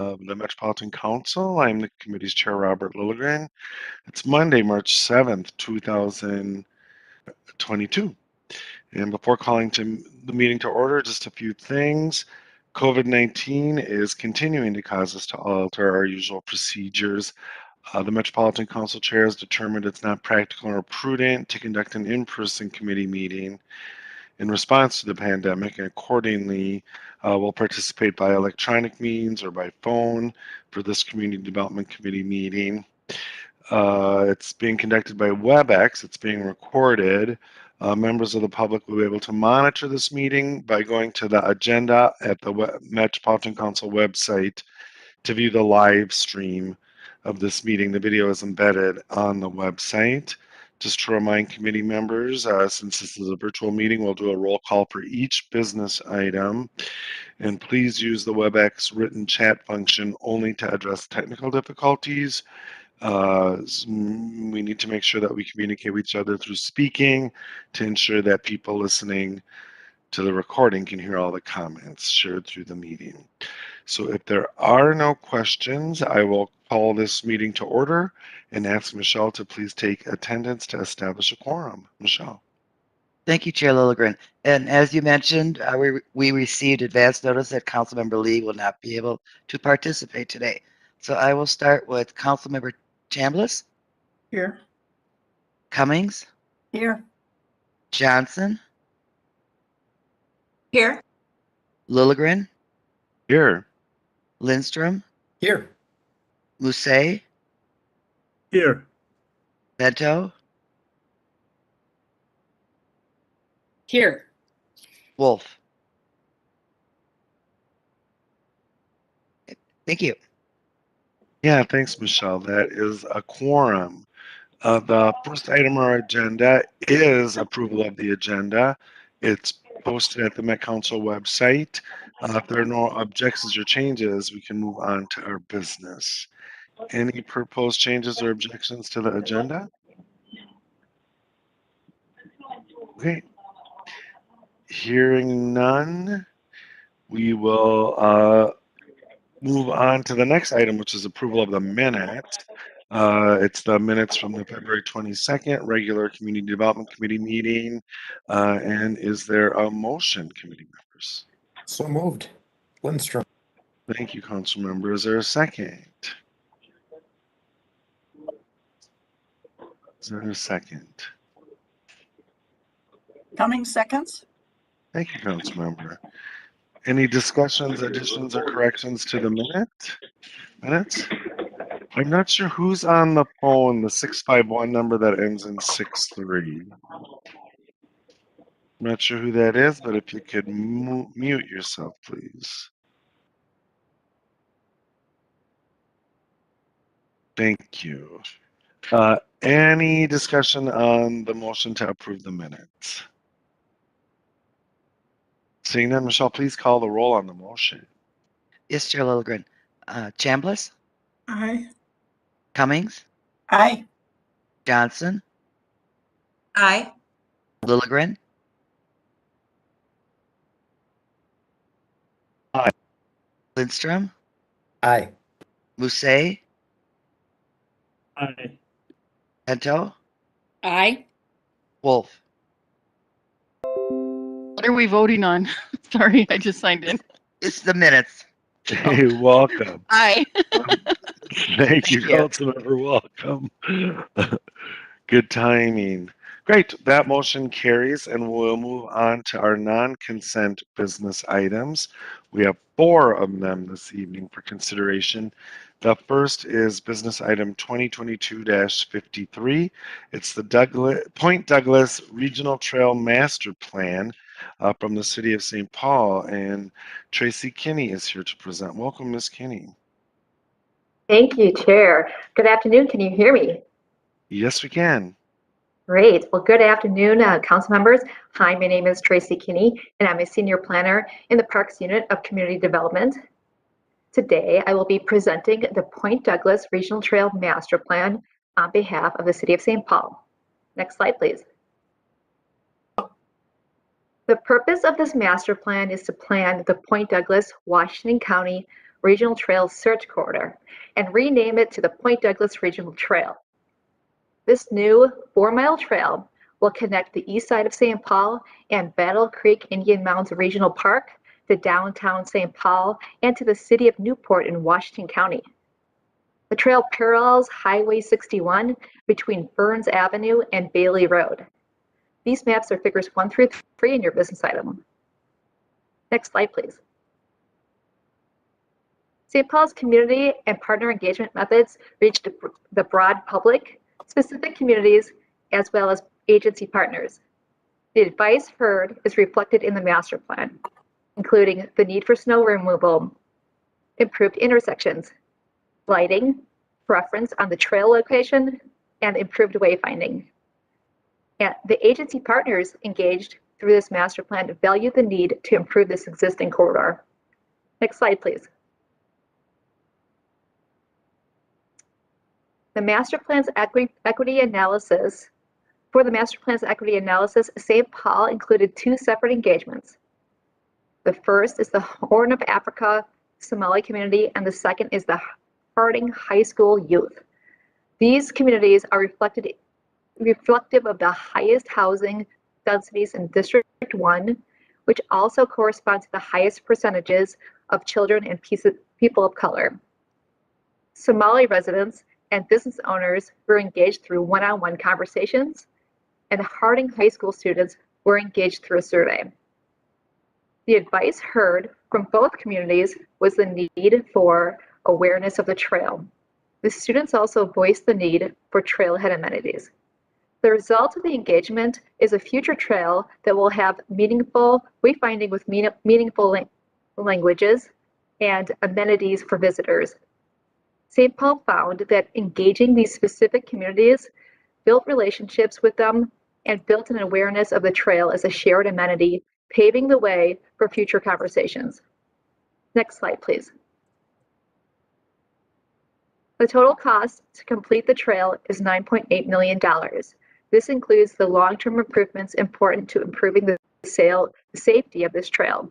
of the Metropolitan Council. I'm the committee's chair, Robert Lilligren. It's Monday, March 7th, 2022. And before calling the meeting to order, just a few things. COVID-19 is continuing to cause us to alter our usual procedures. The Metropolitan Council chair has determined it's not practical or prudent to conduct an in-person committee meeting in response to the pandemic, and accordingly will participate by electronic means or by phone for this Community Development Committee meeting. It's being conducted by WebEx. It's being recorded. Members of the public will be able to monitor this meeting by going to the agenda at the Metropolitan Council website to view the live stream of this meeting. The video is embedded on the website. Just to remind committee members, since this is a virtual meeting, we'll do a roll call for each business item. And please use the WebEx written chat function only to address technical difficulties. We need to make sure that we communicate with each other through speaking to ensure that people listening to the recording can hear all the comments shared through the meeting. So if there are no questions, I will call this meeting to order and ask Michelle to please take attendance to establish a quorum. Michelle. Thank you, Chair Lilligren. And as you mentioned, we received advance notice that Councilmember Lee will not be able to participate today. So I will start with Councilmember Chambliss. Here. Cummings. Here. Johnson. Here. Lilligren. Here. Lindstrom. Here. Musset. Here. Bento. Here. Wolf. Thank you. Yeah, thanks, Michelle. That is a quorum. The first item on our agenda is approval of the agenda. It's posted at the Met Council website. If there are no objections or changes, we can move on to our business. Any proposed changes or objections to the agenda? Okay. Hearing none, we will move on to the next item, which is approval of the minutes. It's the minutes from the February 22nd regular Community Development Committee meeting. And is there a motion, committee members? So moved. Lindstrom. Thank you, council member. Is there a second? Is there a second? Cummings seconds. Thank you, council member. Any discussions, additions, or corrections to the minutes? I'm not sure who's on the phone, the 651 number that ends in 63. I'm not sure who that is, but if you could mute yourself, please. Thank you. Any discussion on the motion to approve the minutes? Seeing none, Michelle, please call the roll on the motion. Yes, Chair Lilligren. Chambliss. Aye. Cummings. Aye. Johnson. Aye. Lilligren. Aye. Lindstrom. Aye. Musset. Aye. Bento. Aye. Wolf. What are we voting on? Sorry, I just signed in. It's the minutes. Hey, welcome. Aye. Thank you, you. Councilmember. Welcome. Good timing. Great. That motion carries, and we'll move on to our non-consent business items. We have 4 of them this evening for consideration. The first is business item 2022-53. It's the Point Douglas Regional Trail Master Plan from the City of St. Paul, and Tracey Kinney is here to present. Welcome, Ms. Kinney. Thank you, Chair. Good afternoon. Can you hear me? Yes, we can. Great. Well, good afternoon, council members. Hi, my name is Tracey Kinney, and I'm a senior planner in the Parks Unit of Community Development. Today, I will be presenting the Point Douglas Regional Trail Master Plan on behalf of the City of St. Paul. Next slide, please. The purpose of this master plan is to plan the Point Douglas, Washington County Regional Trail Search Corridor and rename it to the Point Douglas Regional Trail. This new 4-mile trail will connect the east side of St. Paul and Battle Creek Indian Mounds Regional Park to downtown St. Paul and to the city of Newport in Washington County. The trail parallels Highway 61 between Burns Avenue and Bailey Road. These maps are figures 1 through 3 in your business item. Next slide, please. St. Paul's community and partner engagement methods reach the broad public, specific communities, as well as agency partners. The advice heard is reflected in the master plan, including the need for snow removal, improved intersections, lighting, preference on the trail location, and improved wayfinding. And the agency partners engaged through this master plan value the need to improve this existing corridor. Next slide, please. The master plan's equity analysis. For the master plan's equity analysis, St. Paul included 2 separate engagements. The first is the Horn of Africa Somali community, and the second is the Harding High School youth. These communities are reflective of the highest housing densities in District 1, which also correspond to the highest percentages of children and people of color. Somali residents and business owners were engaged through one-on-one conversations, and Harding High School students were engaged through a survey. The advice heard from both communities was the need for awareness of the trail. The students also voiced the need for trailhead amenities. The result of the engagement is a future trail that will have meaningful wayfinding with meaningful languages and amenities for visitors. St. Paul found that engaging these specific communities built relationships with them and built an awareness of the trail as a shared amenity, paving the way for future conversations. Next slide, please. The total cost to complete the trail is $9.8 million. This includes the long-term improvements important to improving the safety of this trail.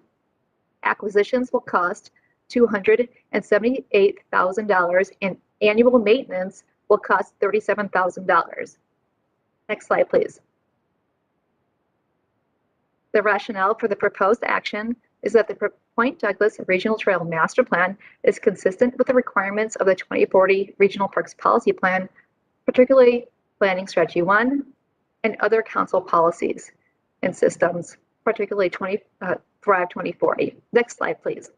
Acquisitions will cost $278,000 and annual maintenance will cost $37,000. Next slide, please. The rationale for the proposed action is that the Point Douglas Regional Trail Master Plan is consistent with the requirements of the 2040 Regional Parks Policy Plan, particularly Planning Strategy 1 and other council policies and systems, particularly Thrive 2040. Next slide, please.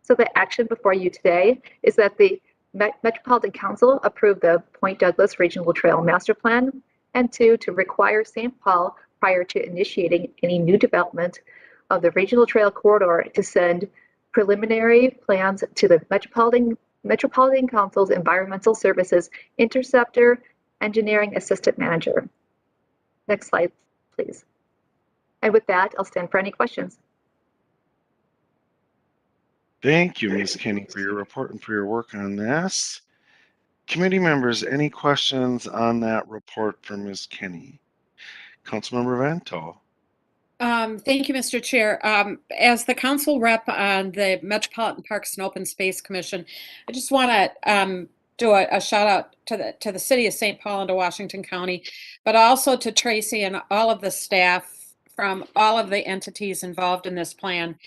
So the action before you today is that the Metropolitan Council approve the Point Douglas Regional Trail Master Plan, and 2, to require St. Paul, prior to initiating any new development of the Regional Trail Corridor, to send preliminary plans to the Metropolitan Council's Environmental Services Interceptor Engineering Assistant Manager. Next slide, please. And with that, I'll stand for any questions. Thank you, Ms. Kinney, for your report and for your work on this. Committee members, any questions on that report from Ms. Kinney? Councilmember Vento. Thank you, Mr. Chair. As the council rep on the Metropolitan Parks and Open Space Commission, I just want to do a shout out to the city of St. Paul and to Washington County, but also to Tracey and all of the staff from all of the entities involved in this plan.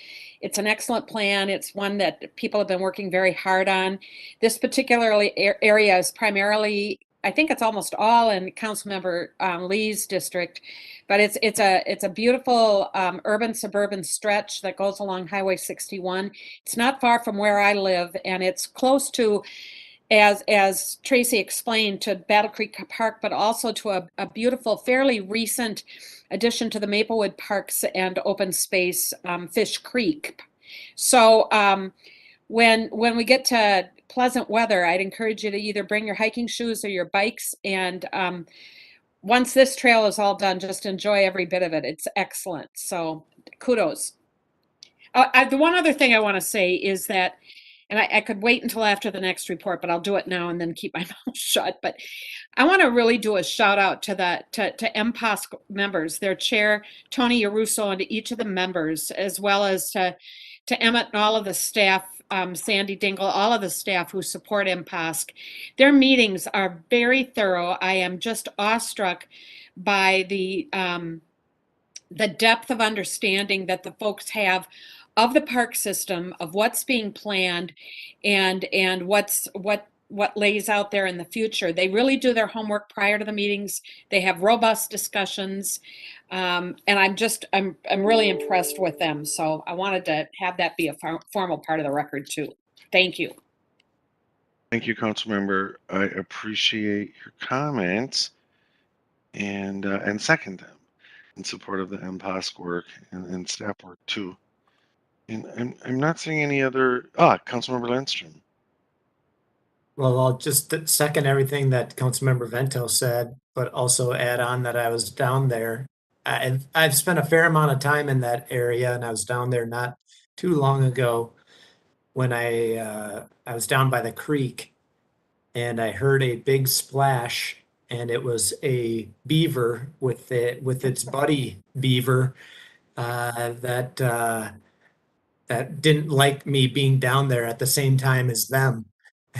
It's an excellent plan. It's one that people have been working very hard on. This particular area is primarily, I think it's almost all in Councilmember Lee's district, but it's a beautiful urban suburban stretch that goes along Highway 61. It's not far from where I live, and it's close to, as Tracey explained, to Battle Creek Park, but also to a beautiful, fairly recent addition to the Maplewood Parks and Open Space, Fish Creek. So when we get to pleasant weather, I'd encourage you to either bring your hiking shoes or your bikes, and once this trail is all done, just enjoy every bit of it. It's excellent. So kudos. The one other thing I want to say is that, and I could wait until after the next report, but I'll do it now and then keep my mouth shut. But I want to really do a shout out to MPOS members, their chair, Tony Yaruso, and to each of the members, as well as to to Emmett and all of the staff, Sandy Dingle, all of the staff who support MPOSC. Their meetings are very thorough. I am just awestruck by the depth of understanding that the folks have of the park system, of what's being planned, and what lays out there in the future. They really do their homework prior to the meetings. They have robust discussions, and I'm really impressed with them. So I wanted to have that be a formal part of the record too. Thank you. Thank you, Councilmember. I appreciate your comments and second them in support of the MPOSC work and staff work too. And I'm not seeing any other. Councilmember Lindstrom. Well, I'll just second everything that Councilmember Vento said, but also add on that I was down there. I've spent a fair amount of time in that area, and I was down there not too long ago when I was down by the creek, and I heard a big splash, and it was a beaver with its buddy beaver that didn't like me being down there at the same time as them.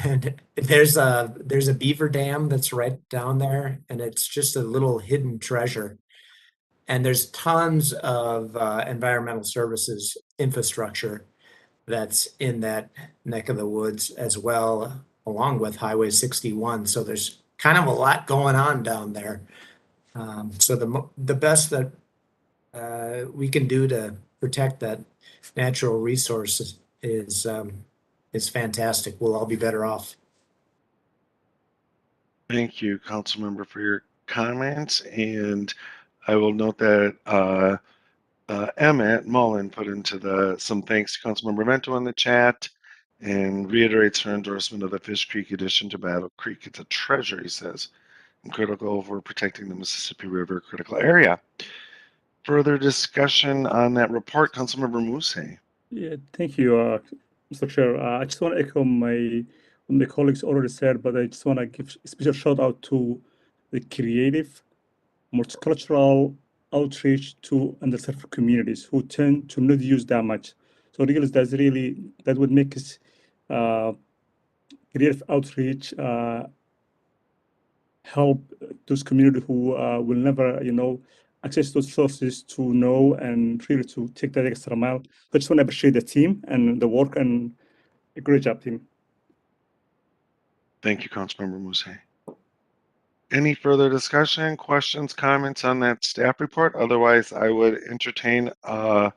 And there's a beaver dam that's right down there, and it's just a little hidden treasure. And there's tons of environmental services infrastructure that's in that neck of the woods as well, along with Highway 61. So there's kind of a lot going on down there. So the best that we can do to protect that natural resource is fantastic. We'll all be better off. Thank you, Councilmember, for your comments. And I will note that Emmett Mullen put into some thanks to Councilmember Vento in the chat and reiterates her endorsement of the Fish Creek addition to Battle Creek. It's a treasure, he says, and critical for protecting the Mississippi River critical area. Further discussion on that report, Councilmember Muse. Yeah, thank you, Mr. Chair. I just want to echo what my colleagues already said, but I just want to give a special shout out to the creative, multicultural outreach to underserved communities who tend to not use that much. So really, that would make us creative outreach help those communities who will never, access those sources to know and really to take that extra mile. I just want to appreciate the team and the work, and a great job, team. Thank you, Councilmember Muse. Any further discussion, questions, comments on that staff report? Otherwise, I would entertain a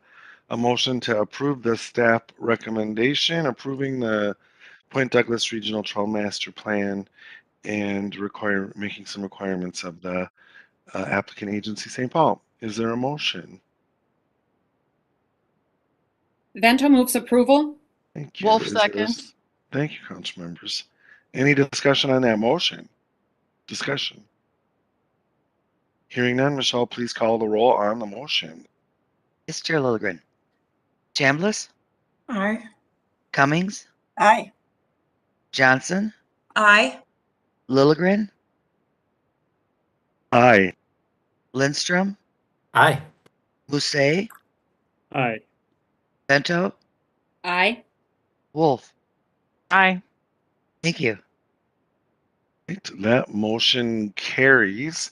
motion to approve the staff recommendation approving the Point Douglas Regional Trail Master Plan and making some requirements of the applicant agency St. Paul. Is there a motion? Vento moves approval. Thank you. Wolf Is there seconds. Thank you, council members. Any discussion on that motion? Discussion. Hearing none, Michelle, please call the roll on the motion. Yes, Chair Lilligren. Chambliss, Aye. Cummings, Aye. Johnson, Aye. Lilligren, Aye. Lindstrom, Aye. Mousse, Aye. Bento, Aye. Wolf. Aye. Thank you. Right, that motion carries.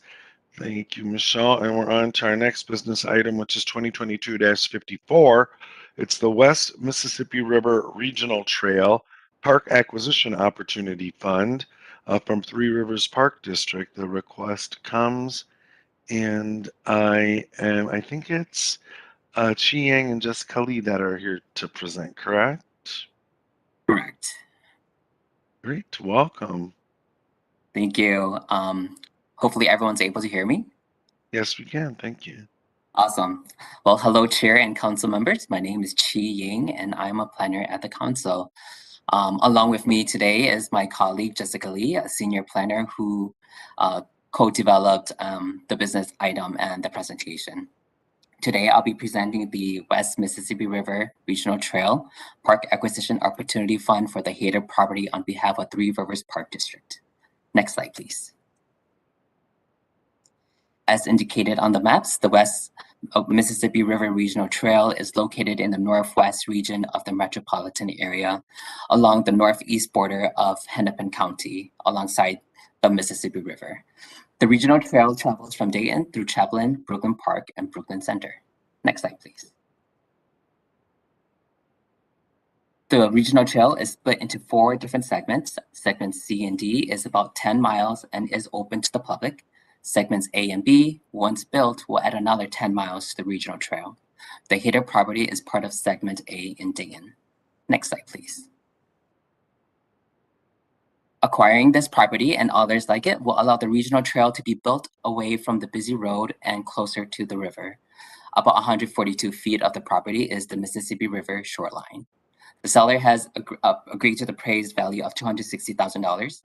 Thank you, Michelle. And we're on to our next business item, which is 2022-54. It's the West Mississippi River Regional Trail Park Acquisition Opportunity Fund from Three Rivers Park District. The request comes, and I think it's Chee and Jessica Lee that are here to present, correct? Correct. Great, welcome. Thank you. Hopefully everyone's able to hear me. Yes, we can. Thank you. Awesome. Well, hello, Chair and Council members. My name is Chee Ying, and I'm a planner at the Council. Along with me today is my colleague, Jessica Lee, a senior planner who co-developed the business item and the presentation. Today, I'll be presenting the West Mississippi River Regional Trail Park Acquisition Opportunity Fund for the Haider property on behalf of Three Rivers Park District. Next slide, please. As indicated on the maps, the West Mississippi River Regional Trail is located in the northwest region of the metropolitan area along the northeast border of Hennepin County alongside the Mississippi River. The regional trail travels from Dayton through Chaplin, Brooklyn Park, and Brooklyn Center. Next slide, please. The regional trail is split into 4 different segments. Segment C and D is about 10 miles and is open to the public. Segments A and B, once built, will add another 10 miles to the regional trail. The Haider property is part of Segment A in Dayton. Next slide, please. Acquiring this property and others like it will allow the regional trail to be built away from the busy road and closer to the river. About 142 feet of the property is the Mississippi River shoreline. The seller has agreed to the appraised value of $260,000.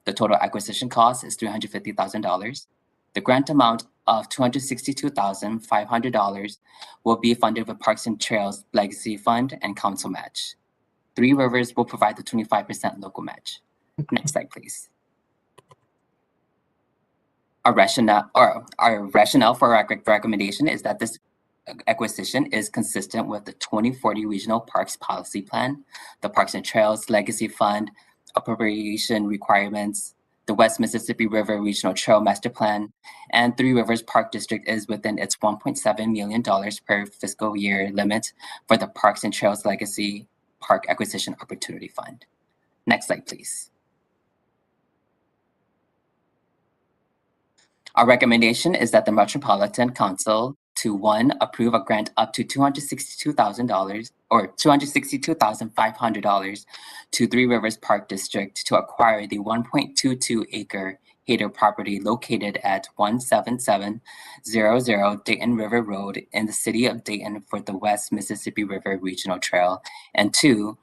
The total acquisition cost is $350,000. The grant amount of $262,500 will be funded with Parks and Trails Legacy Fund and Council match. Three Rivers will provide the 25% local match. Next slide, please. Our rationale for our recommendation is that this acquisition is consistent with the 2040 Regional Parks Policy Plan, the Parks and Trails Legacy Fund, appropriation requirements, the West Mississippi River Regional Trail Master Plan, and Three Rivers Park District is within its $1.7 million per fiscal year limit for the Parks and Trails Legacy Park Acquisition Opportunity Fund. Next slide, please. Our recommendation is that the Metropolitan Council to 1, approve a grant up to $262,000 or $262,500 to Three Rivers Park District to acquire the 1.22 acre Haider property located at 17700 Dayton River Road in the city of Dayton for the West Mississippi River Regional Trail, and 2,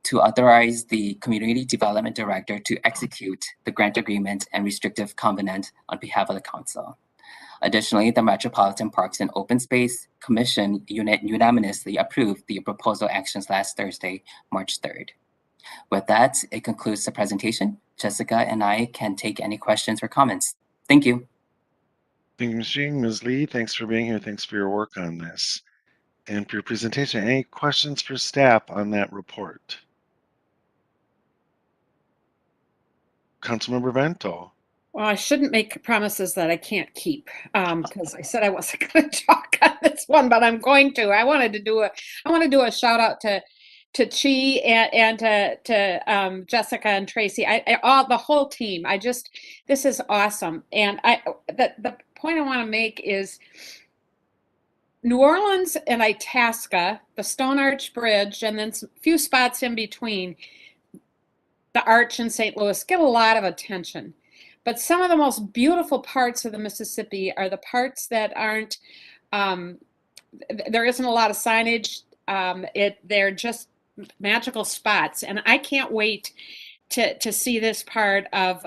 to authorize the Community Development Director to execute the grant agreement and restrictive covenant on behalf of the Council. Additionally, the Metropolitan Parks and Open Space Commission unanimously approved the proposal actions last Thursday, March 3rd. With that, it concludes the presentation. Jessica and I can take any questions or comments. Thank you. Thank you, Ms. Jing. Ms. Lee, thanks for being here. Thanks for your work on this and for your presentation. Any questions for staff on that report? Councilmember Vento. Well, I shouldn't make promises that I can't keep, because I said I wasn't going to talk on this one, but I'm going to. I want to do a shout out to Chee and to Jessica and Tracey. The whole team. This is awesome. And the point I want to make is New Orleans and Itasca, the Stone Arch Bridge, and then a few spots in between, the Arch in St. Louis, get a lot of attention. But some of the most beautiful parts of the Mississippi are the parts that aren't, there isn't a lot of signage. They're just magical spots. And I can't wait to see this part of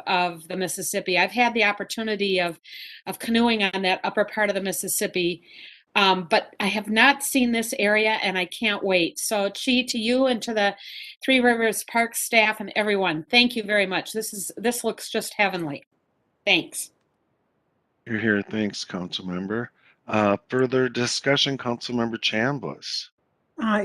the Mississippi. I've had the opportunity of canoeing on that upper part of the Mississippi, but I have not seen this area and I can't wait. So Chee, to you and to the Three Rivers Park staff and everyone, thank you very much. This looks just heavenly. Thanks. You're here. Thanks, Councilmember. Further discussion, Councilmember Chambliss.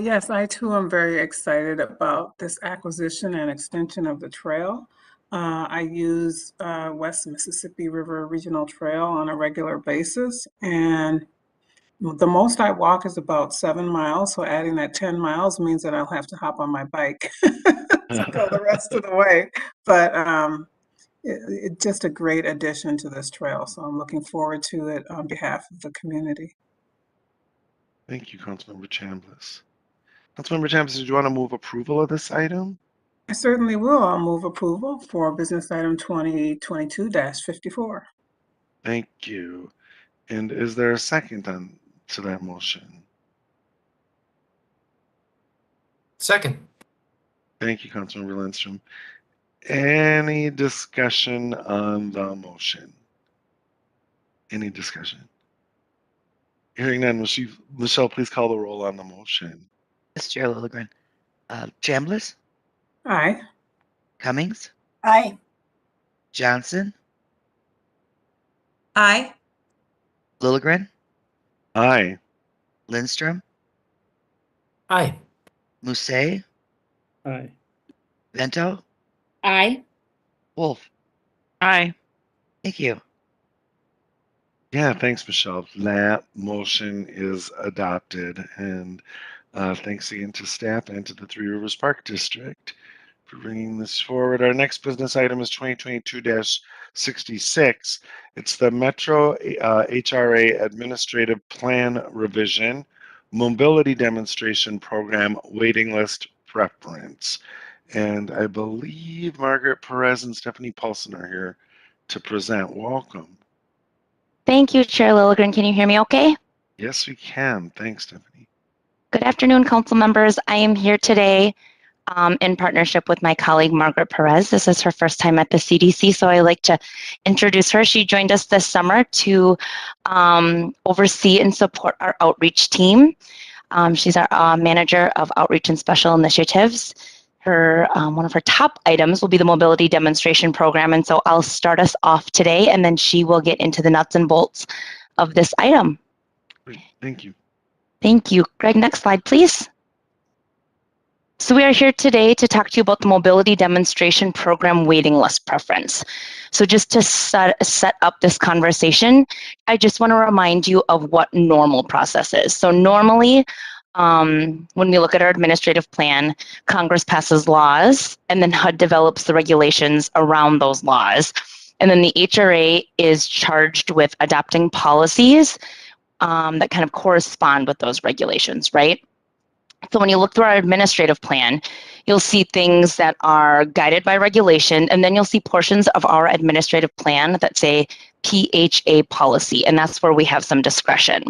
Yes, I too am very excited about this acquisition and extension of the trail. I use West Mississippi River Regional Trail on a regular basis, and the most I walk is about 7 miles. So adding that 10 miles means that I'll have to hop on my bike to go the rest of the way. But it's just a great addition to this trail. So I'm looking forward to it on behalf of the community. Thank you, Councilmember Chambliss. Councilmember Chambliss, did you want to move approval of this item? I certainly will. I'll move approval for business item 2022-54. Thank you. And is there a second to that motion? Second. Thank you, Councilmember Lindstrom. Any discussion on the motion? Any discussion? Hearing none, Michelle, please call the roll on the motion. Mr. Chair Lilligren. Chambliss? Aye. Cummings? Aye. Johnson? Aye. Lilligren, Aye. Lindstrom, Aye. Musset, Aye. Vento, Aye. Wolf. Aye. Thank you. Yeah, thanks, Michelle. That motion is adopted. And thanks again to staff and to the Three Rivers Park District for bringing this forward. Our next business item is 2022-66. It's the Metro HRA Administrative Plan Revision, Mobility Demonstration Program Waiting List Preference. And I believe Margaret, Perez, and Stephanie Paulson are here to present. Welcome. Thank you, Chair Lilligren. Can you hear me okay? Yes, we can. Thanks, Stephanie. Good afternoon, council members. I am here today in partnership with my colleague, Margaret Perez. This is her first time at the CDC, so I'd like to introduce her. She joined us this summer to oversee and support our outreach team. She's our manager of outreach and special initiatives. One of her top items will be the mobility demonstration program, and so I'll start us off today, and then she will get into the nuts and bolts of this item. Great. Thank you. Thank you. Greg, next slide, please. So we are here today to talk to you about the mobility demonstration program waiting list preference. So just to set up this conversation, I just want to remind you of what normal process is. So normally, when we look at our administrative plan, Congress passes laws, and then HUD develops the regulations around those laws. And then the HRA is charged with adopting policies that kind of correspond with those regulations, right? So when you look through our administrative plan, you'll see things that are guided by regulation, and then you'll see portions of our administrative plan that say PHA policy, and that's where we have some discretion.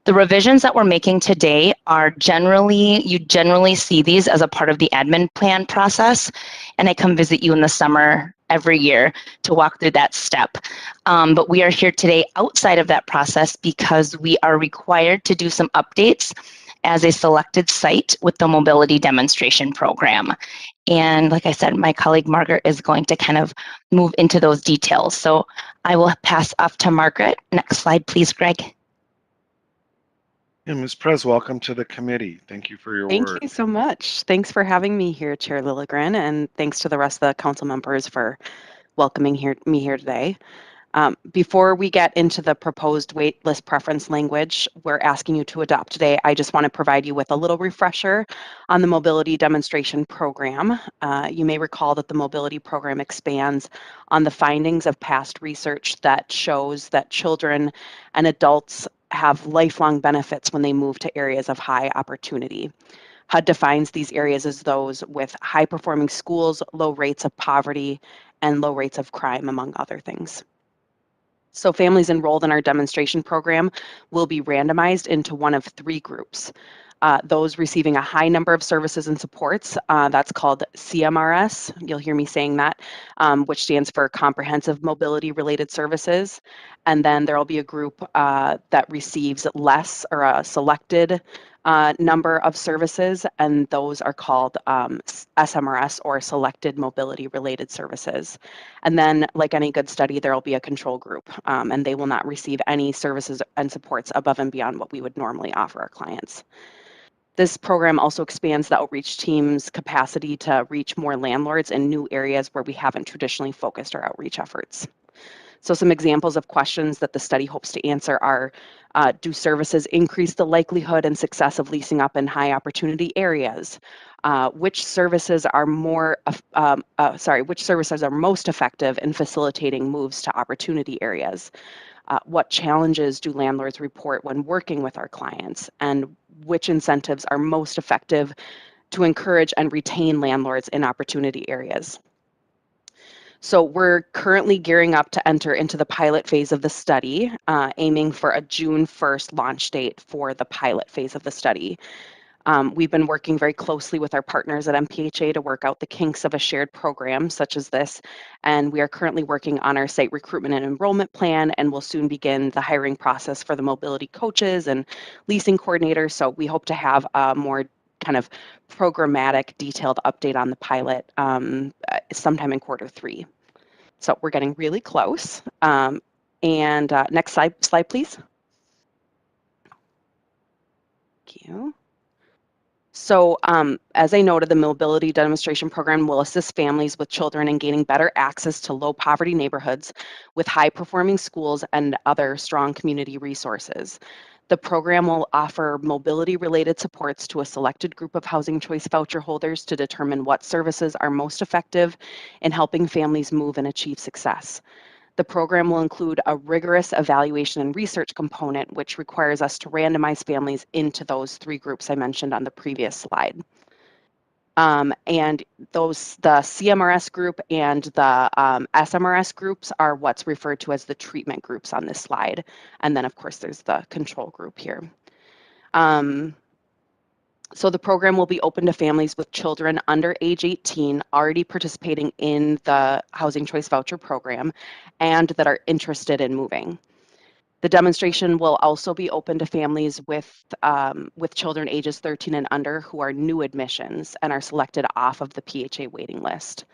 The revisions that we're making today are you generally see these as a part of the admin plan process, and I come visit you in the summer every year to walk through that step. But we are here today outside of that process because we are required to do some updates as a selected site with the mobility demonstration program. And like I said, my colleague Margaret is going to kind of move into those details. So I will pass off to Margaret. Next slide, please, Greg. And Ms. Perez, welcome to the committee. Thank you for your Thank work. you so much. Thanks for having me here, Chair Lilligren, and thanks to the rest of the council members for welcoming me here today. Before we get into the proposed waitlist preference language we're asking you to adopt today, I just want to provide you with a little refresher on the mobility demonstration program. You may recall that the mobility program expands on the findings of past research that shows that children and adults have lifelong benefits when they move to areas of high opportunity. HUD defines these areas as those with high performing schools, low rates of poverty, and low rates of crime, among other things. So families enrolled in our demonstration program will be randomized into one of three groups. Those receiving a high number of services and supports, that's called CMRS, you'll hear me saying that, which stands for Comprehensive Mobility Related Services. And then there will be a group that receives less or a selected number of services, and those are called SMRS, or Selected Mobility Related Services. And then, like any good study, there will be a control group, and they will not receive any services and supports above and beyond what we would normally offer our clients. This program also expands the outreach team's capacity to reach more landlords in new areas where we haven't traditionally focused our outreach efforts. So some examples of questions that the study hopes to answer are, do services increase the likelihood and success of leasing up in high opportunity areas? Which services are which services are most effective in facilitating moves to opportunity areas? What challenges do landlords report when working with our clients? And which incentives are most effective to encourage and retain landlords in opportunity areas? So we're currently gearing up to enter into the pilot phase of the study, aiming for a June 1st launch date for the pilot phase of the study. We've been working very closely with our partners at MPHA to work out the kinks of a shared program such as this, and we are currently working on our site recruitment and enrollment plan, and we'll soon begin the hiring process for the mobility coaches and leasing coordinators. So we hope to have a more kind of programmatic, detailed update on the pilot sometime in Q3. So we're getting really close. Next slide, please. Thank you. So as I noted, the Mobility Demonstration Program will assist families with children in gaining better access to low poverty neighborhoods with high performing schools and other strong community resources. The program will offer mobility related supports to a selected group of housing choice voucher holders to determine what services are most effective in helping families move and achieve success. The program will include a rigorous evaluation and research component, which requires us to randomize families into those 3 groups I mentioned on the previous slide. And the CMRS group and the SMRS groups are what's referred to as the treatment groups on this slide. And then, of course, there's the control group here. So the program will be open to families with children under age 18 already participating in the Housing Choice Voucher Program and that are interested in moving. The demonstration will also be open to families with children ages 13 and under who are new admissions and are selected off of the PHA waiting list.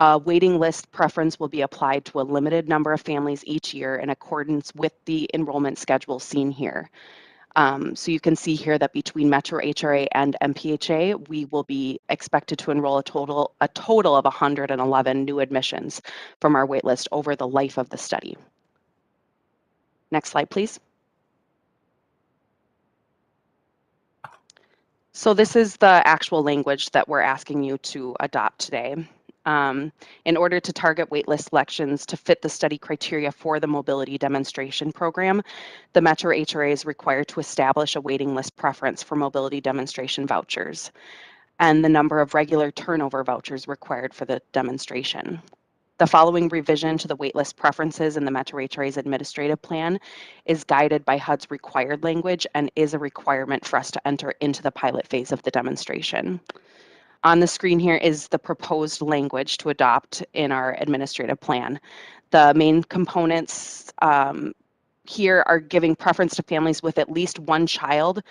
A waiting list preference will be applied to a limited number of families each year in accordance with the enrollment schedule seen here. So you can see here that between Metro HRA and MPHA, we will be expected to enroll a total of 111 new admissions from our waitlist over the life of the study. Next slide, please. So this is the actual language that we're asking you to adopt today. In order to target waitlist selections to fit the study criteria for the mobility demonstration program, the Metro HRA is required to establish a waiting list preference for mobility demonstration vouchers and the number of regular turnover vouchers required for the demonstration. The following revision to the waitlist preferences in the Metro HRA's administrative plan is guided by HUD's required language and is a requirement for us to enter into the pilot phase of the demonstration. On the screen here is the proposed language to adopt in our administrative plan. The main components here are giving preference to families with at least 1 child,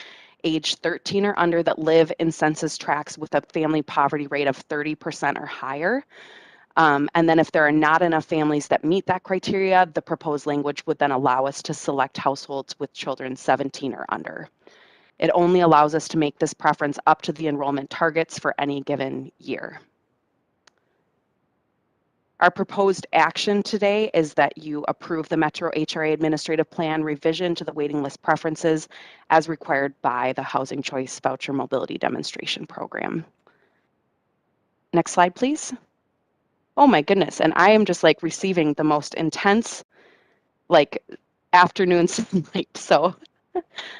age 13 or under, that live in census tracts with a family poverty rate of 30% or higher. And then if there are not enough families that meet that criteria, the proposed language would then allow us to select households with children 17 or under. It only allows us to make this preference up to the enrollment targets for any given year. Our proposed action today is that you approve the Metro HRA administrative plan revision to the waiting list preferences as required by the Housing Choice Voucher Mobility Demonstration Program. Next slide, please. Oh my goodness, and I am just like receiving the most intense like afternoon sunlight, so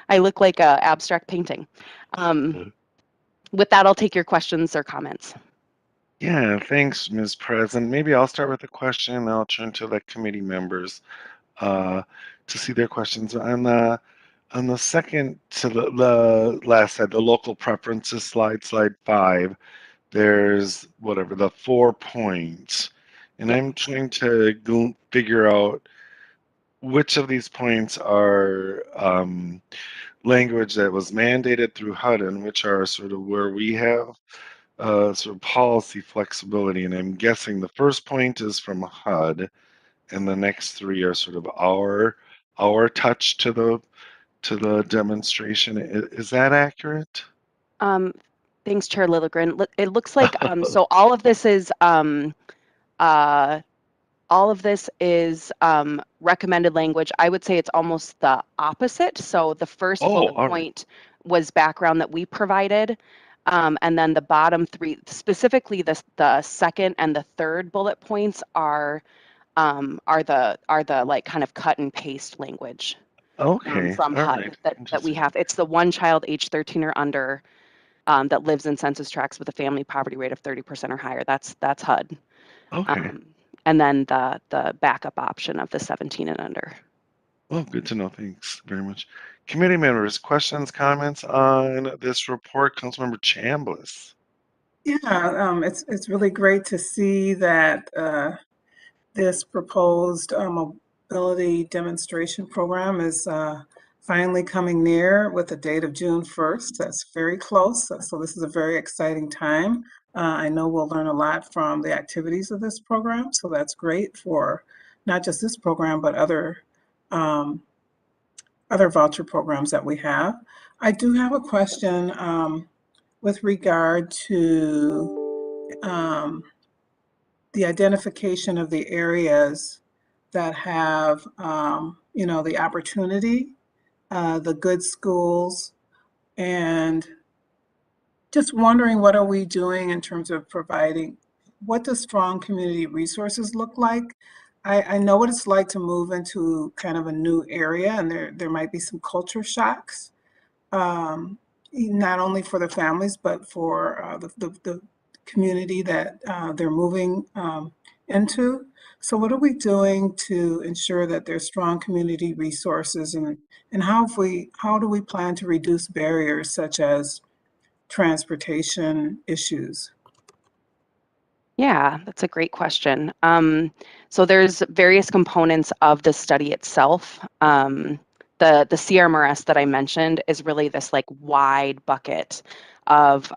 I look like an abstract painting. With that, I'll take your questions or comments. Yeah, thanks, Ms. Perez. And maybe I'll start with a question and I'll turn to the committee members to see their questions. On the second to the last slide, the local preferences slide 5, there's whatever, the 4 points. And I'm trying to figure out which of these points are language that was mandated through HUD and which are sort of where we have sort of policy flexibility. And I'm guessing the first point is from HUD and the next 3 are sort of our touch to the demonstration. Is that accurate? Thanks, Chair Lilligren. It looks like so all of this is recommended language. I would say it's almost the opposite. So the first bullet point was background that we provided. And then the bottom 3, specifically the second and the third bullet points are the like kind of cut and paste language. From HUD that we have. It's the 1 child age 13 or under that lives in census tracts with a family poverty rate of 30% or higher. That's HUD. And then the backup option of the 17 and under. Oh, good to know. Thanks very much. Committee members, questions, comments on this report? Councilmember Chambliss. Yeah, it's really great to see that this proposed mobility demonstration program is finally coming near with a date of June 1st. That's very close. So this is a very exciting time. I know we'll learn a lot from the activities of this program. So that's great for not just this program, but other voucher programs that we have. I do have a question with regard to the identification of the areas that have, you know, the opportunity, the good schools, and just wondering what are we doing in terms of providing, what does strong community resources look like? I know what it's like to move into kind of a new area, and there might be some culture shocks, not only for the families, but for the community that they're moving into. So what are we doing to ensure that there's strong community resources, and how do we plan to reduce barriers such as transportation issues? Yeah, that's a great question. So there's various components of the study itself. The CMRS that I mentioned is really this like wide bucket of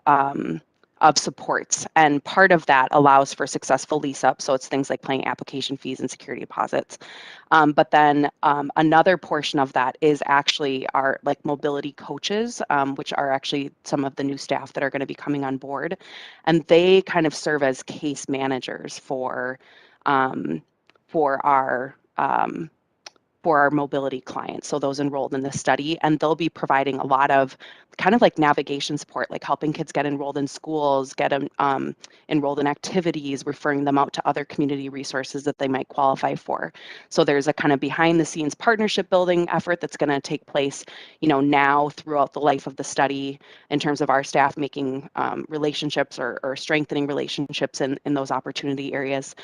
supports, and part of that allows for successful lease up. So it's things like paying application fees and security deposits. But then another portion of that is actually our like mobility coaches, which are actually some of the new staff that are going to be coming on board, and they kind of serve as case managers for our mobility clients, so those enrolled in the study, and they'll be providing a lot of kind of like navigation support, like helping kids get enrolled in schools, get enrolled in activities, referring them out to other community resources that they might qualify for. So there's a kind of behind the scenes partnership building effort that's going to take place, you know, now throughout the life of the study in terms of our staff making relationships or strengthening relationships in those opportunity areas.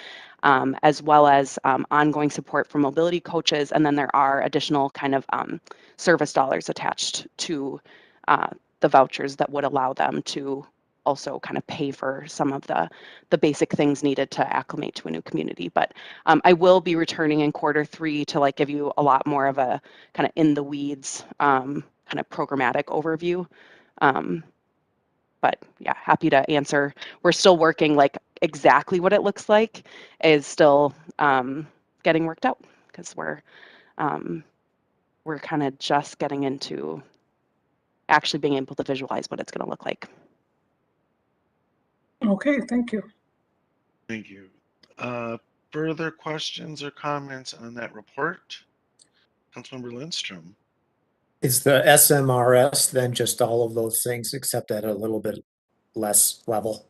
As well as ongoing support for mobility coaches. And then there are additional kind of service dollars attached to the vouchers that would allow them to also kind of pay for some of the basic things needed to acclimate to a new community. But I will be returning in Q3 to like give you a lot more of a kind of in the weeds kind of programmatic overview. But yeah, happy to answer. We're still working, like exactly what it looks like is still getting worked out, because we're kind of just getting into actually being able to visualize what it's going to look like. Okay, thank you. Thank you. Further questions or comments on that report? Councilmember Lindstrom. Is the SMRS then just all of those things except at a little bit less level?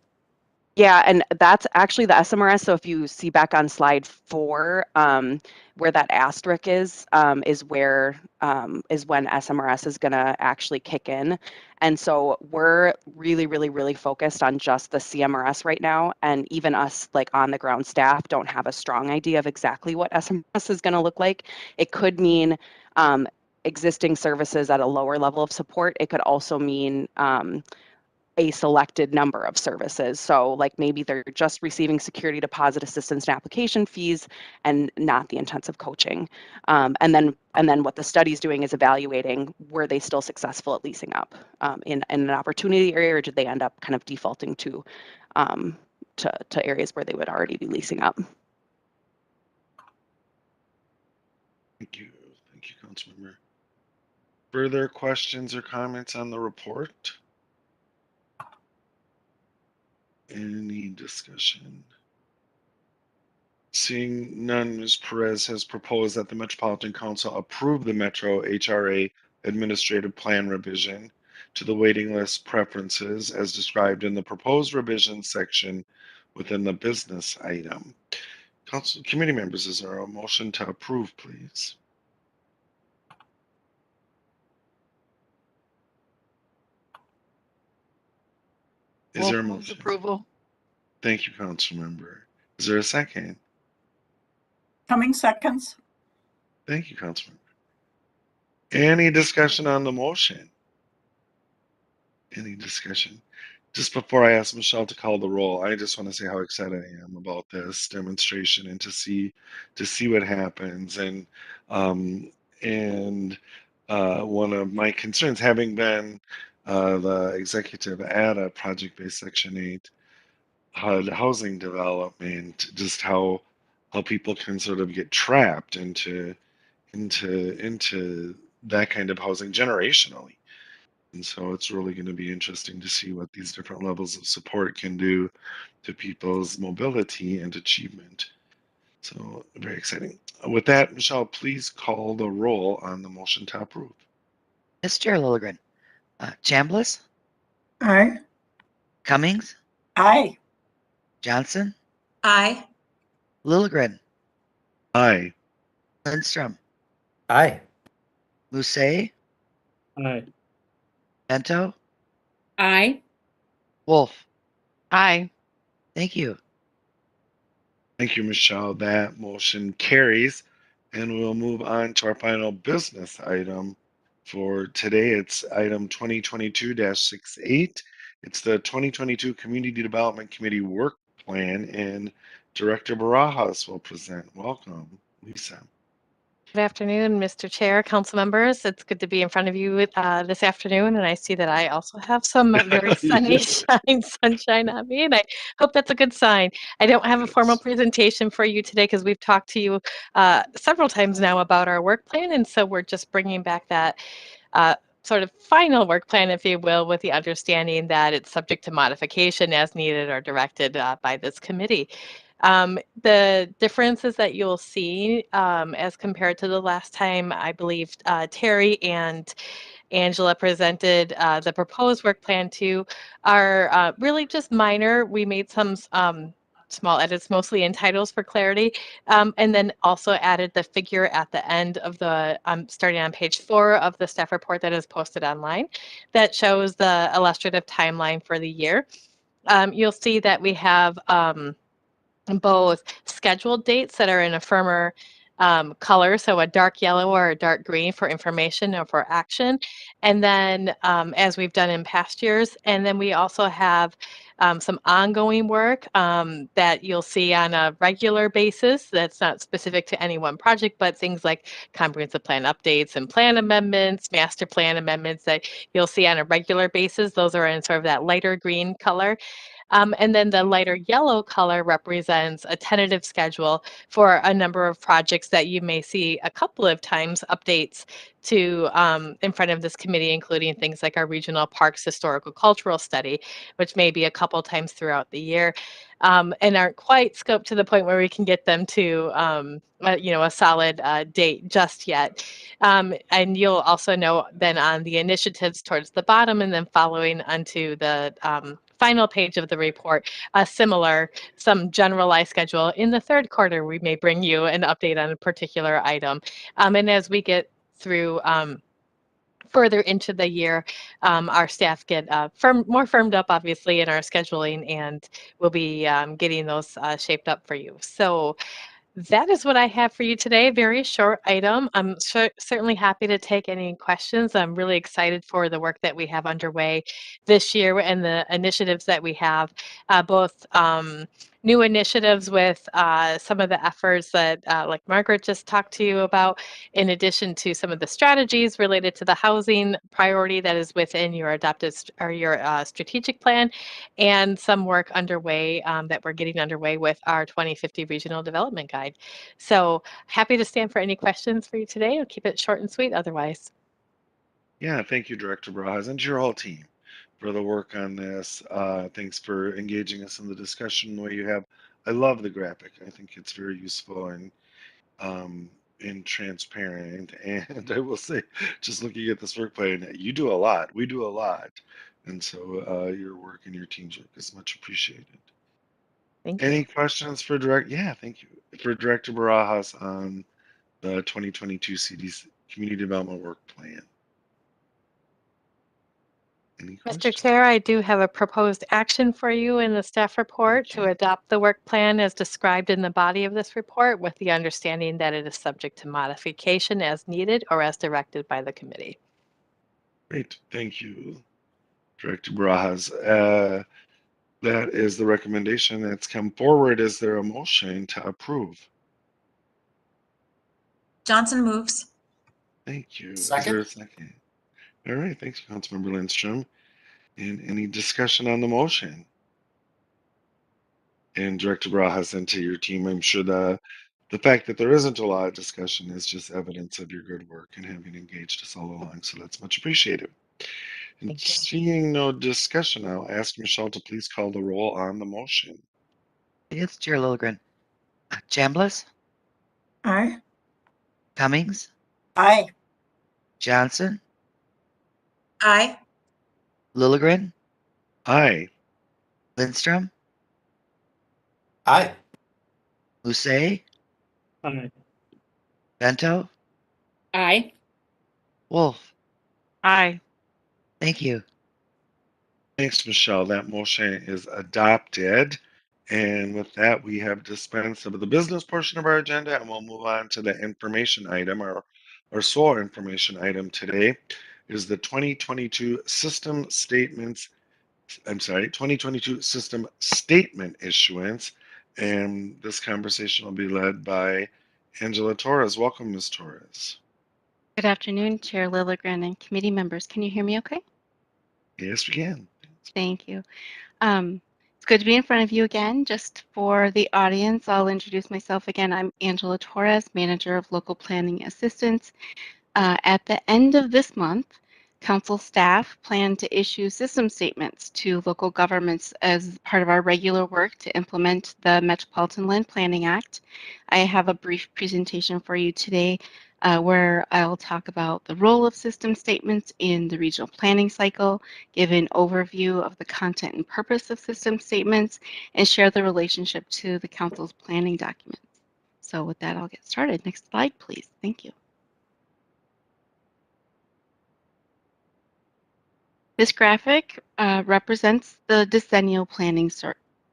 Yeah, and that's actually the SMRS. So if you see back on slide 4, where that asterisk is where is when SMRS is going to actually kick in. And so we're really, really, really focused on just the CMRS right now. And even us, like on the ground staff, don't have a strong idea of exactly what SMRS is going to look like. It could mean existing services at a lower level of support. It could also mean a selected number of services. So like maybe they're just receiving security deposit assistance and application fees and not the intensive coaching. And then what the study's doing is evaluating, were they still successful at leasing up in an opportunity area, or did they end up kind of defaulting to areas where they would already be leasing up? Thank you, Councilmember. Further questions or comments on the report? Any discussion? Seeing none, Ms. Perez has proposed that the Metropolitan Council approve the Metro HRA administrative plan revision to the waiting list preferences as described in the proposed revisions section within the business item. Council committee members, is there a motion to approve, please? Is there a Move motion? approval. Thank you, Councilmember. Is there a second? Coming seconds. Thank you, Councilmember. Any discussion on the motion? Any discussion? Just before I ask Michelle to call the roll, I just want to say how excited I am about this demonstration and to see what happens. And one of my concerns, having been the executive at a project-based Section 8 HUD housing development, just how people can sort of get trapped into that kind of housing generationally. And so it's really going to be interesting to see what these different levels of support can do to people's mobility and achievement. So very exciting. With that, Michelle, please call the roll on the motion to approve. Ms. Chair Lilligren, Chambliss, Aye. Cummings, Aye. Johnson, Aye. Lilligren, Aye. Lindstrom, Aye. Musse, Aye. Bento, Aye. Wolf. Aye. Thank you. Thank you, Michelle. That motion carries. And we'll move on to our final business item for today. It's item 2022-68. It's the 2022 Community Development Committee Work Plan, and Director Barajas will present. Welcome, Lisa. Good afternoon, Mr. Chair, council members. It's good to be in front of you this afternoon, and I see that I also have some very sunny sunshine on me, and I hope that's a good sign. I don't have a formal presentation for you today because we've talked to you several times now about our work plan, and so we're just bringing back that sort of final work plan, if you will, with the understanding that it's subject to modification as needed or directed by this committee. The differences that you'll see as compared to the last time, I believe Terry and Angela presented the proposed work plan to are really just minor. We made some small edits, mostly in titles for clarity, and then also added the figure at the end of the, starting on page 4 of the staff report that is posted online that shows the illustrative timeline for the year. You'll see that we have both scheduled dates that are in a firmer color, so a dark yellow or a dark green for information or for action, and then as we've done in past years. And then we also have some ongoing work that you'll see on a regular basis that's not specific to any one project, but things like comprehensive plan updates and plan amendments, master plan amendments that you'll see on a regular basis. Those are in sort of that lighter green color. And then the lighter yellow color represents a tentative schedule for a number of projects that you may see a couple of times updates to in front of this committee, including things like our regional parks historical cultural study, which may be a couple times throughout the year, and aren't quite scoped to the point where we can get them to a solid date just yet. And you'll also know then on the initiatives towards the bottom and then following onto the final page of the report, a similar, some generalized schedule. In the third quarter, we may bring you an update on a particular item. And as we get through further into the year, our staff get more firmed up, obviously, in our scheduling, and we'll be getting those shaped up for you. So that is what I have for you today. Very short item. I'm certainly happy to take any questions. I'm really excited for the work that we have underway this year and the initiatives that we have, both new initiatives with some of the efforts that like Margaret just talked to you about, in addition to some of the strategies related to the housing priority that is within your adopted or your strategic plan, and some work underway that we're getting underway with our 2050 regional development guide. So happy to stand for any questions for you today. I'll keep it short and sweet otherwise. Yeah, thank you, Director Barajas, and to your whole team for the work on this. Thanks for engaging us in the discussion the way you have. I love the graphic. I think it's very useful and transparent. And I will say, just looking at this work plan, you do a lot. We do a lot. And so your work and your team's work is much appreciated. Thank you. Any questions for thank you. For Director Barajas on the 2022 CDC Community Development Work Plan? Any Mr. questions? Chair, I do have a proposed action for you in the staff report to adopt the work plan as described in the body of this report, with the understanding that it is subject to modification as needed or as directed by the committee. Great, thank you, Director Barajas. That is the recommendation that's come forward. Is there a motion to approve? Johnson moves. Thank you. Second. Is there a second? All right, thanks, Councilmember Lindstrom. And any discussion on the motion? And Director Barajas, and to your team, I'm sure the fact that there isn't a lot of discussion is just evidence of your good work and having engaged us all along. So that's much appreciated. Thank you. Seeing no discussion, I'll ask Michelle to please call the roll on the motion. Yes, Chair Lilligren. Chambliss, Aye. Cummings, Aye. Johnson, Aye. Lilligren, Aye. Lindstrom, Aye. Lucet, Aye. Bento, Aye. Wolf. Aye. Thank you. Thanks, Michelle. That motion is adopted. And with that, we have dispensed of the business portion of our agenda, and we'll move on to the information item. Our sole information item today is the 2022 system statements. I'm sorry, 2022 system statement issuance. And this conversation will be led by Angela Torres. Welcome, Ms. Torres. Good afternoon, Chair Lilligren and committee members. Can you hear me okay? Yes, we can. Thank you. It's good to be in front of you again. Just for the audience, I'll introduce myself again. I'm Angela Torres, Manager of Local Planning Assistance. At the end of this month, Council staff plan to issue system statements to local governments as part of our regular work to implement the Metropolitan Land Planning Act. I have a brief presentation for you today where I'll talk about the role of system statements in the regional planning cycle, give an overview of the content and purpose of system statements, and share the relationship to the Council's planning documents. So with that, I'll get started. Next slide, please. Thank you. This graphic represents the decennial planning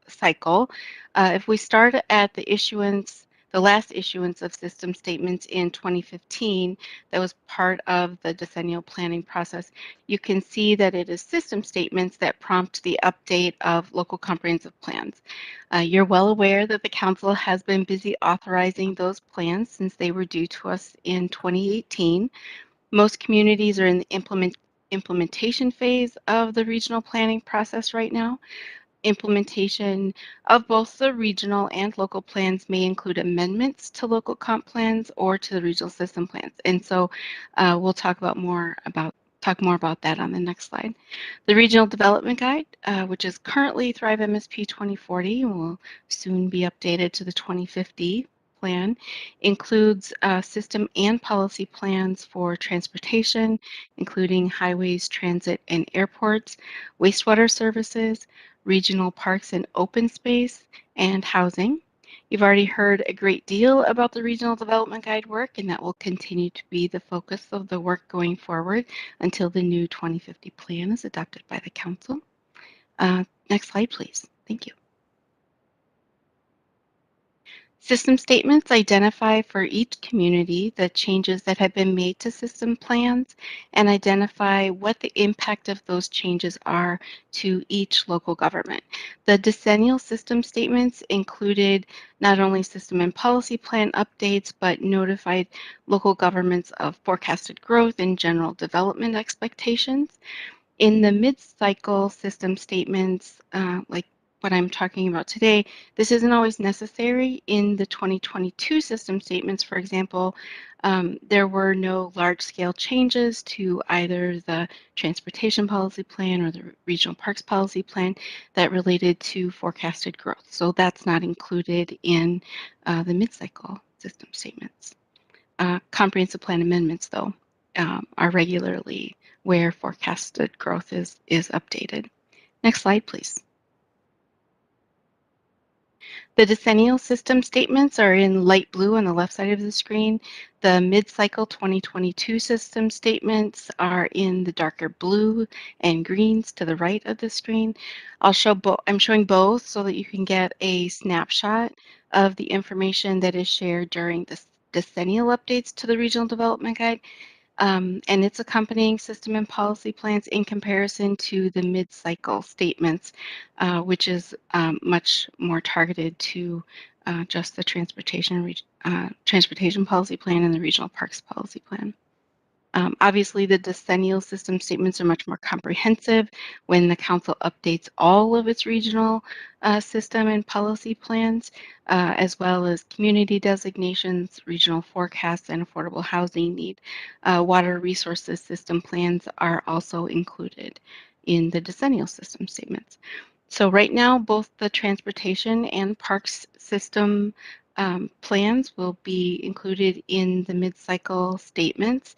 cycle. If we start at the issuance, the last issuance of system statements in 2015, that was part of the decennial planning process, you can see that it is system statements that prompt the update of local comprehensive plans. You're well aware that the Council has been busy authorizing those plans since they were due to us in 2018. Most communities are in the implementation phase of the regional planning process right now. Implementation of both the regional and local plans may include amendments to local comp plans or to the regional system plans. And so we'll talk more about that on the next slide. The Regional Development Guide, which is currently Thrive MSP 2040 and will soon be updated to the 2050 plan, includes system and policy plans for transportation, including highways, transit, and airports, wastewater services, regional parks and open space, and housing. You've already heard a great deal about the Regional Development Guide work, and that will continue to be the focus of the work going forward until the new 2050 plan is adopted by the Council. Next slide, please. Thank you. System statements identify for each community the changes that have been made to system plans and identify what the impact of those changes are to each local government. The decennial system statements included not only system and policy plan updates, but notified local governments of forecasted growth and general development expectations. In the mid-cycle system statements, like what I'm talking about today, this isn't always necessary. In the 2022 system statements, for example, there were no large-scale changes to either the transportation policy plan or the regional parks policy plan that related to forecasted growth. So that's not included in the mid-cycle system statements. Comprehensive plan amendments, though, are regularly where forecasted growth is updated. Next slide, please. The decennial system statements are in light blue on the left side of the screen. The mid-cycle 2022 system statements are in the darker blue and greens to the right of the screen. I'm showing both so that you can get a snapshot of the information that is shared during the decennial updates to the Regional Development Guide. And its accompanying system and policy plans in comparison to the mid-cycle statements, which is much more targeted to just the transportation policy plan and the regional parks policy plan. Obviously, the decennial system statements are much more comprehensive when the council updates all of its regional system and policy plans, as well as community designations, regional forecasts, and affordable housing need. Water resources system plans are also included in the decennial system statements. So right now, both the transportation and parks system plans will be included in the mid-cycle statements.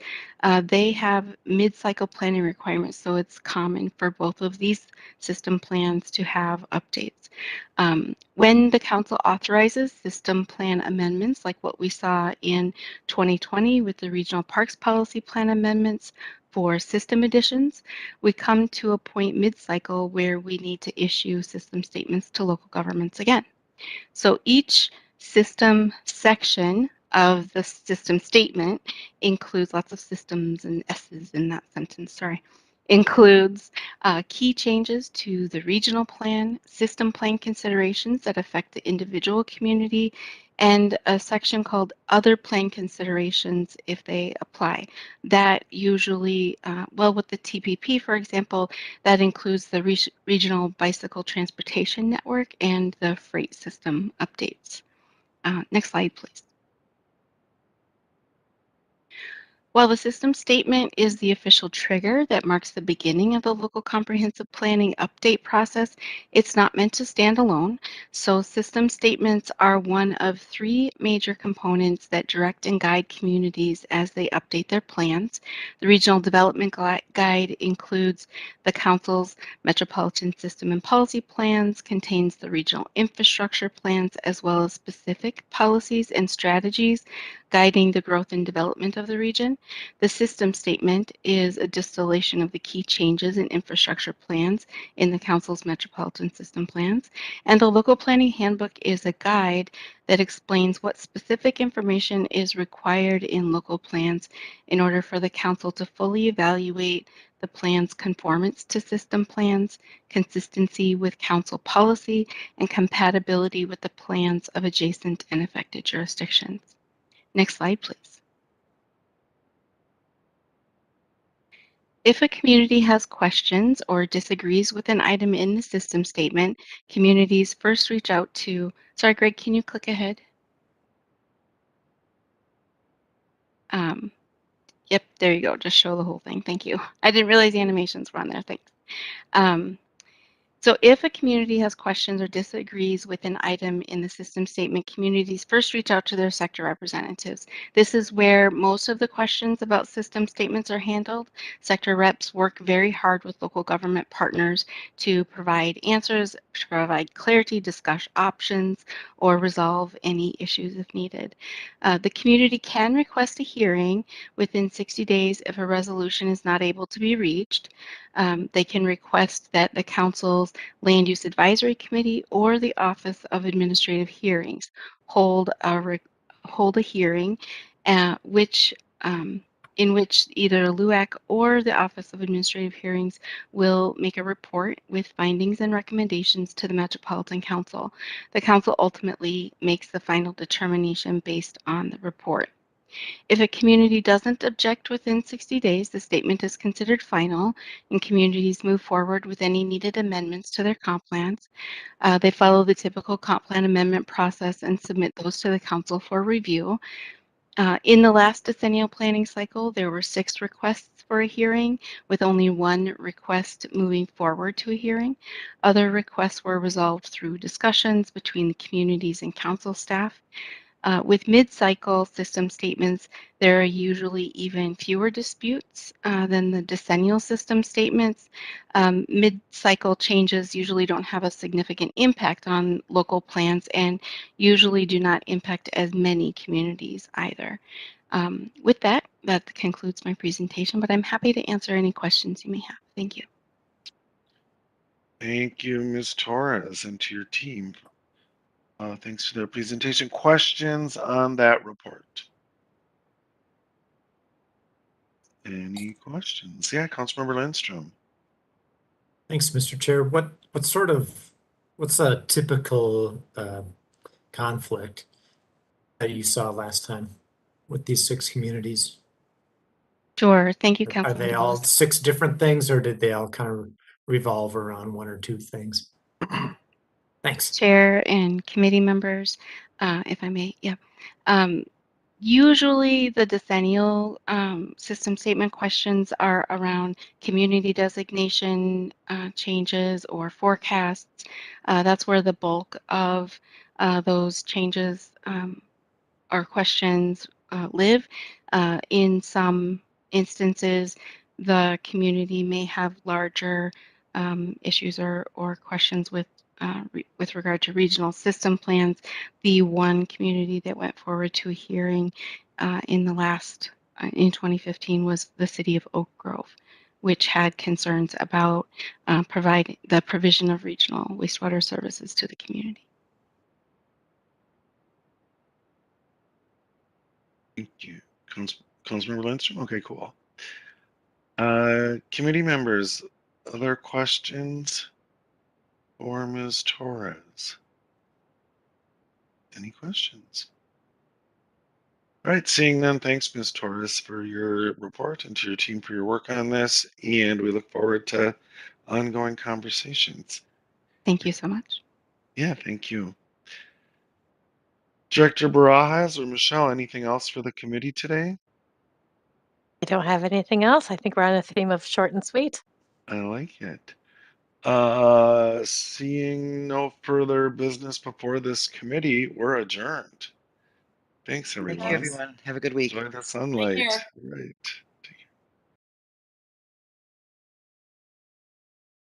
They have mid-cycle planning requirements, so it's common for both of these system plans to have updates. When the council authorizes system plan amendments, like what we saw in 2020 with the regional parks policy plan amendments for system additions, we come to a point mid-cycle where we need to issue system statements to local governments again. So each system section of the system statement includes lots of systems and S's in that sentence, sorry. Includes key changes to the regional plan, system plan considerations that affect the individual community, and a section called other plan considerations if they apply. That usually, well, with the TPP, for example, that includes the regional bicycle transportation network and the freight system updates. Next slide, please. While the system statement is the official trigger that marks the beginning of the local comprehensive planning update process, it's not meant to stand alone. So system statements are one of three major components that direct and guide communities as they update their plans. The Regional Development Guide includes the Council's Metropolitan System and Policy Plans, contains the regional infrastructure plans, as well as specific policies and strategies guiding the growth and development of the region. The system statement is a distillation of the key changes in infrastructure plans in the Council's Metropolitan System plans, and the Local Planning Handbook is a guide that explains what specific information is required in local plans in order for the Council to fully evaluate the plan's conformance to system plans, consistency with Council policy, and compatibility with the plans of adjacent and affected jurisdictions. Next slide, please. If a community has questions or disagrees with an item in the system statement, communities first reach out to, sorry, Greg, can you click ahead? Yep, there you go. Just show the whole thing. Thank you. I didn't realize the animations were on there. Thanks. So if a community has questions or disagrees with an item in the system statement, communities first reach out to their sector representatives. This is where most of the questions about system statements are handled. Sector reps work very hard with local government partners to provide answers, to provide clarity, discuss options, or resolve any issues if needed. The community can request a hearing within 60 days if a resolution is not able to be reached. They can request that the Council's Land Use Advisory Committee or the Office of Administrative Hearings hold a hearing in which either LUAC or the Office of Administrative Hearings will make a report with findings and recommendations to the Metropolitan Council. The Council ultimately makes the final determination based on the report. If a community doesn't object within 60 days, the statement is considered final, and communities move forward with any needed amendments to their comp plans. They follow the typical comp plan amendment process and submit those to the Council for review. In the last decennial planning cycle, there were 6 requests for a hearing, with only 1 request moving forward to a hearing. Other requests were resolved through discussions between the communities and Council staff. With mid-cycle system statements, there are usually even fewer disputes than the decennial system statements. Mid-cycle changes usually don't have a significant impact on local plans and usually do not impact as many communities either. With that, that concludes my presentation, but I'm happy to answer any questions you may have. Thank you. Thank you, Ms. Torres, and to your team. Thanks for their presentation. Questions on that report? Any questions? Yeah, Councilmember Lindstrom. Thanks, Mr. Chair. What's a typical conflict that you saw last time with these 6 communities? Sure. Thank you, Are they all Councilmember. 6 different things, or did they all kind of revolve around 1 or 2 things? Thanks. Chair and committee members, if I may, yeah. Usually the decennial system statement questions are around community designation changes or forecasts. That's where the bulk of those changes or questions live. In some instances, the community may have larger issues or questions with regard to regional system plans. The one community that went forward to a hearing in 2015 was the city of Oak Grove, which had concerns about providing the provision of regional wastewater services to the community. Thank you. Councilmember Lindstrom? Okay, cool. Committee members, other questions for Ms. Torres? Any questions? All right, seeing none, thanks, Ms. Torres, for your report and to your team for your work on this, and we look forward to ongoing conversations. Thank you so much. Yeah, thank you. Director Barajas or Michelle, anything else for the committee today? I don't have anything else. I think we're on a theme of short and sweet. I like it. Seeing no further business before this committee, we're adjourned. Thanks, everyone. Thank you, everyone. Have a good week. Enjoy the sunlight. care. Right.